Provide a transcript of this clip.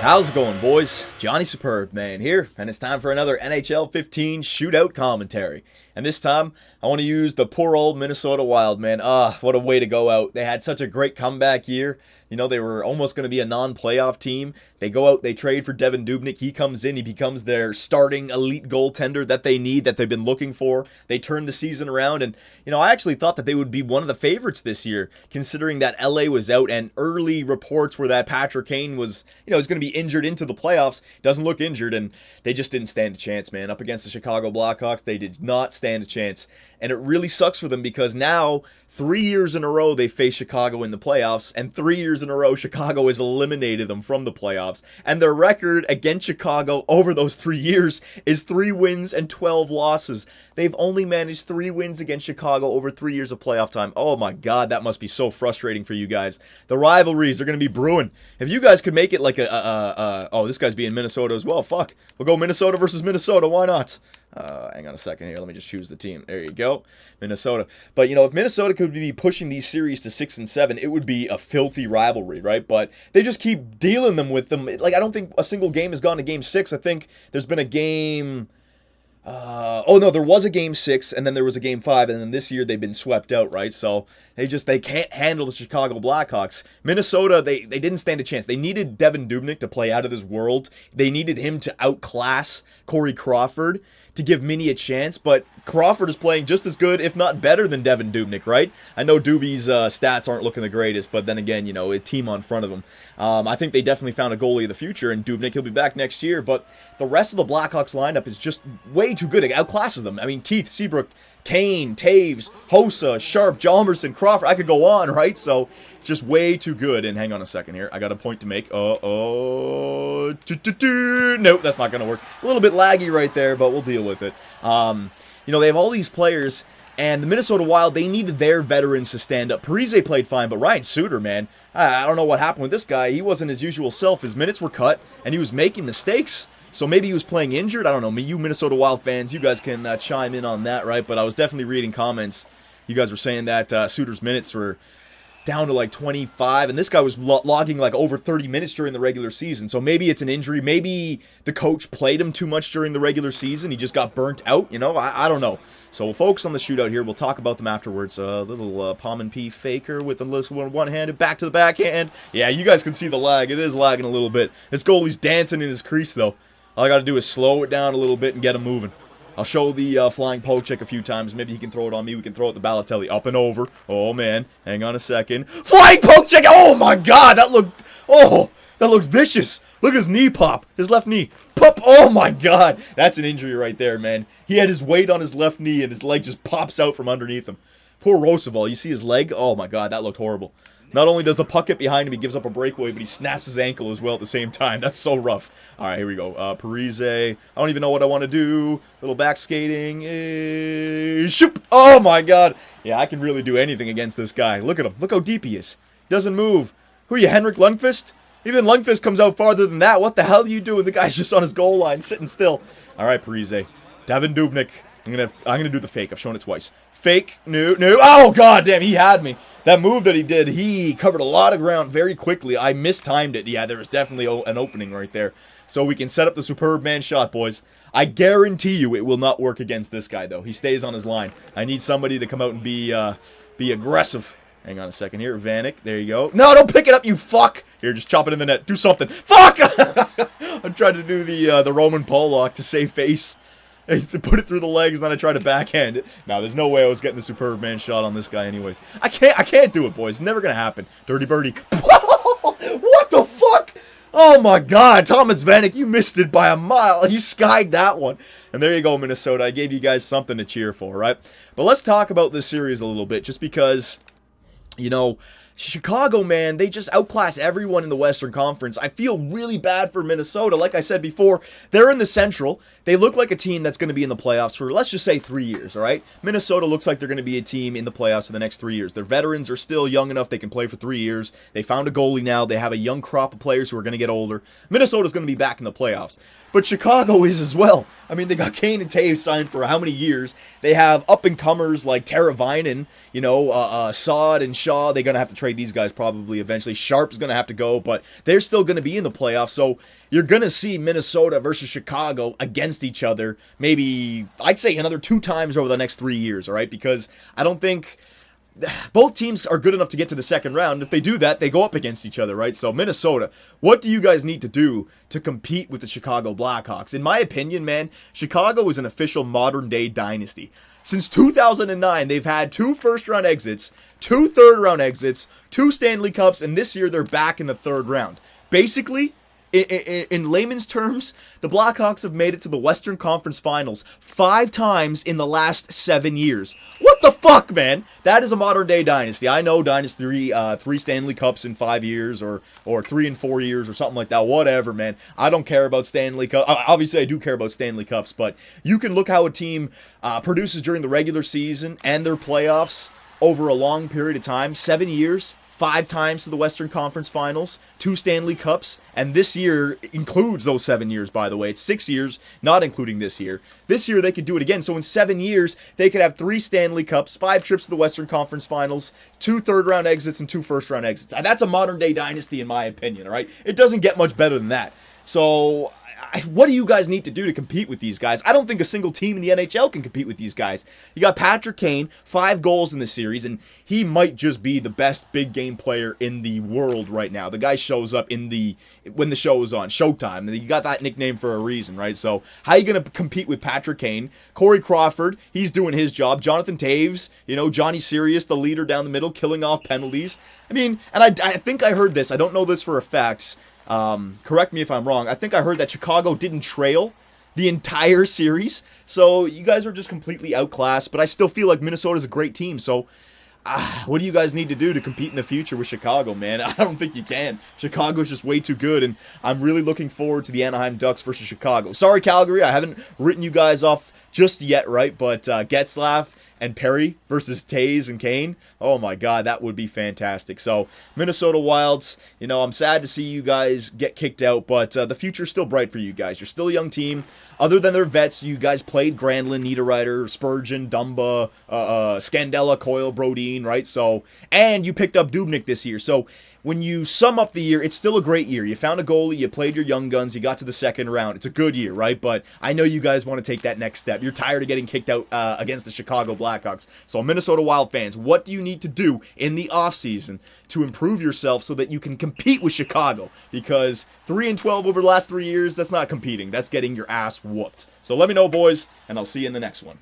How's it going, boys? Johnny Superb Man here, and it's time for another NHL 15 Shootout commentary. And this time, I want to use the poor old Minnesota Wild, man. What a way to go out. They had such a great comeback year. You know, they were almost going to be a non-playoff team. They go out, they trade for Devin Dubnyk. He comes in, he becomes their starting elite goaltender that they need, that they've been looking for. They turn the season around, and, you know, I actually thought that they would be one of the favorites this year, considering that LA was out, and early reports were that Patrick Kane was, was going to be injured into the playoffs. Doesn't look injured, and they just didn't stand a chance, man. Up against the Chicago Blackhawks, they did not stand a chance. And it really sucks for them because now, 3 years in a row, they face Chicago in the playoffs, and 3 years in a row, Chicago has eliminated them from the playoffs. And their record against Chicago over those 3 years is 3 wins and 12 losses. They've only managed 3 wins against Chicago over 3 years of playoff time. Oh my God, that must be so frustrating for you guys. The rivalries are going to be brewing. If you guys could make it like oh, this guy's being Minnesota as well. Fuck. We'll go Minnesota versus Minnesota. Why not? Hang on a second here. Let me just choose the team. There you go. Minnesota. But, if Minnesota could be pushing these series to 6 and 7, it would be a filthy rivalry, right? But they just keep dealing them with them. Like, I don't think a single game has gone to game 6. I think there's been a game... oh, no, there was a game 6, and then there was a game 5, and then this year they've been swept out, right? So they can't handle the Chicago Blackhawks. Minnesota, they didn't stand a chance. They needed Devin Dubnyk to play out of this world. They needed him to outclass Corey Crawford to give Minny a chance, but Crawford is playing just as good, if not better, than Devin Dubnyk, right? I know Doobie's stats aren't looking the greatest, but then again, a team on front of him. I think they definitely found a goalie of the future, and Dubnyk, he'll be back next year, but the rest of the Blackhawks lineup is just way too good. It outclasses them. I mean, Keith, Seabrook, Kane, Taves, Hossa, Sharp, Chalmerson, Crawford. I could go on, right? So, just way too good. And hang on a second here. I got a point to make. Nope, that's not going to work. A little bit laggy right there, but we'll deal with it. They have all these players, and the Minnesota Wild, they needed their veterans to stand up. Parise played fine, but Ryan Suter, man, I don't know what happened with this guy. He wasn't his usual self. His minutes were cut, and he was making mistakes. So maybe he was playing injured. I don't know. You Minnesota Wild fans, you guys can chime in on that, right? But I was definitely reading comments. You guys were saying that Suter's minutes were down to like 25, and this guy was logging like over 30 minutes during the regular season. So maybe it's an injury. Maybe the coach played him too much during the regular season. He just got burnt out, I don't know. So we'll focus on the shootout here. We'll talk about them afterwards. A little palm and pea faker with the one-handed back to the backhand. Yeah, you guys can see the lag. It is lagging a little bit. This goalie's dancing in his crease, though. All I got to do is slow it down a little bit and get him moving. I'll show the flying poke check a few times. Maybe he can throw it on me. We can throw it to Balotelli. Up and over. Oh, man. Hang on a second. Flying poke check! Oh, my God! That looked vicious. Look at his knee pop. His left knee. Pop! Oh, my God. That's an injury right there, man. He had his weight on his left knee, and his leg just pops out from underneath him. Poor Roosevelt. You see his leg? Oh, my God. That looked horrible. Not only does the puck get behind him, he gives up a breakaway, but he snaps his ankle as well at the same time. That's so rough. All right, here we go. Parise. I don't even know what I want to do. Little back skating. Shoop! Oh, my God. Yeah, I can really do anything against this guy. Look at him. Look how deep he is. Doesn't move. Who are you, Henrik Lundqvist? Even Lundqvist comes out farther than that. What the hell are you doing? The guy's just on his goal line, sitting still. All right, Parise. Devin Dubnyk. I'm gonna do the fake. I've shown it twice. Fake. No. Oh, God damn. He had me. That move that he did, he covered a lot of ground very quickly. I mistimed it. Yeah, there was definitely an opening right there. So we can set up the superb man shot, boys. I guarantee you it will not work against this guy, though. He stays on his line. I need somebody to come out and be aggressive. Hang on a second here. Vanek. There you go. No, don't pick it up, you fuck. Here, just chop it in the net. Do something. Fuck! I'm trying to do the Roman Pollock to save face. To put it through the legs, and then I try to backhand it. Now, there's no way I was getting the superb man shot on this guy anyways. I can't do it, boys. It's never going to happen. Dirty birdie. What the fuck? Oh, my God. Thomas Vanek, you missed it by a mile. You skied that one. And there you go, Minnesota. I gave you guys something to cheer for, right? But let's talk about this series a little bit, just because, Chicago, man, they just outclass everyone in the Western Conference. I feel really bad for Minnesota. Like I said before, they're in the Central. They look like a team that's going to be in the playoffs for, let's just say, 3 years, all right? Minnesota looks like they're going to be a team in the playoffs for the next 3 years. Their veterans are still young enough they can play for 3 years. They found a goalie now. They have a young crop of players who are going to get older. Minnesota's going to be back in the playoffs. But Chicago is as well. I mean, they got Kane and Taves signed for how many years? They have up-and-comers like Teravainen, Saad and Shaw. They're going to have to trade trade these guys probably eventually. Sharp's going to have to go, but they're still going to be in the playoffs. So you're going to see Minnesota versus Chicago against each other maybe, I'd say, another 2 times over the next 3 years, all right? Because I don't think both teams are good enough to get to the second round. If they do that, they go up against each other, right? So Minnesota, what do you guys need to do to compete with the Chicago Blackhawks? In my opinion, man, Chicago is an official modern-day dynasty. Since 2009, they've had 2 first-round exits, 2 third-round exits, 2 Stanley Cups, and this year they're back in the 3rd round. Basically, in layman's terms, the Blackhawks have made it to the Western Conference Finals 5 times in the last 7 years. What the fuck, man? That is a modern-day dynasty. I know dynasty 3 Stanley Cups in 5 years or 3 and 4 years or something like that. Whatever, man. I don't care about Stanley Cup. Obviously, I do care about Stanley Cups, but you can look how a team produces during the regular season and their playoffs over a long period of time. 7 years. 5 times to the Western Conference Finals, 2 Stanley Cups, and this year includes those 7 years, by the way. It's 6 years, not including this year. This year, they could do it again. So in 7 years, they could have 3 Stanley Cups, 5 trips to the Western Conference Finals, 2 third-round exits, and 2 first-round exits. That's a modern-day dynasty, in my opinion, all right? It doesn't get much better than that. So what do you guys need to do to compete with these guys? I don't think a single team in the NHL can compete with these guys. You got Patrick Kane, 5 goals in the series, and he might just be the best big game player in the world right now. The guy shows up when the show is on, Showtime, and you got that nickname for a reason, right? So how are you going to compete with Patrick Kane? Corey Crawford, he's doing his job. Jonathan Toews, Johnny Sirius, the leader down the middle, killing off penalties. I mean, and I think I heard this. I don't know this for a fact. Correct me if I'm wrong. I think I heard that Chicago didn't trail the entire series. So you guys were just completely outclassed. But I still feel like Minnesota's a great team. So what do you guys need to do to compete in the future with Chicago, man? I don't think you can. Chicago's just way too good. And I'm really looking forward to the Anaheim Ducks versus Chicago. Sorry, Calgary. I haven't written you guys off just yet, right? But Getzlaf and Perry versus Toews and Kane. Oh my God, that would be fantastic. So Minnesota Wilds, I'm sad to see you guys get kicked out, but the future's still bright for you guys. You're still a young team. Other than their vets, you guys played Granlund, Niederreiter, Spurgeon, Dumba, Scandella, Coyle, Brodin, right? So, and you picked up Dubnyk this year. So when you sum up the year, it's still a great year. You found a goalie, you played your young guns, you got to the second round. It's a good year, right? But I know you guys want to take that next step. You're tired of getting kicked out against the Chicago Blackhawks. So Minnesota Wild fans, what do you need to do in the offseason to improve yourself so that you can compete with Chicago? Because 3-12 over the last 3 years, that's not competing. That's getting your ass whooped. So let me know, boys, and I'll see you in the next one.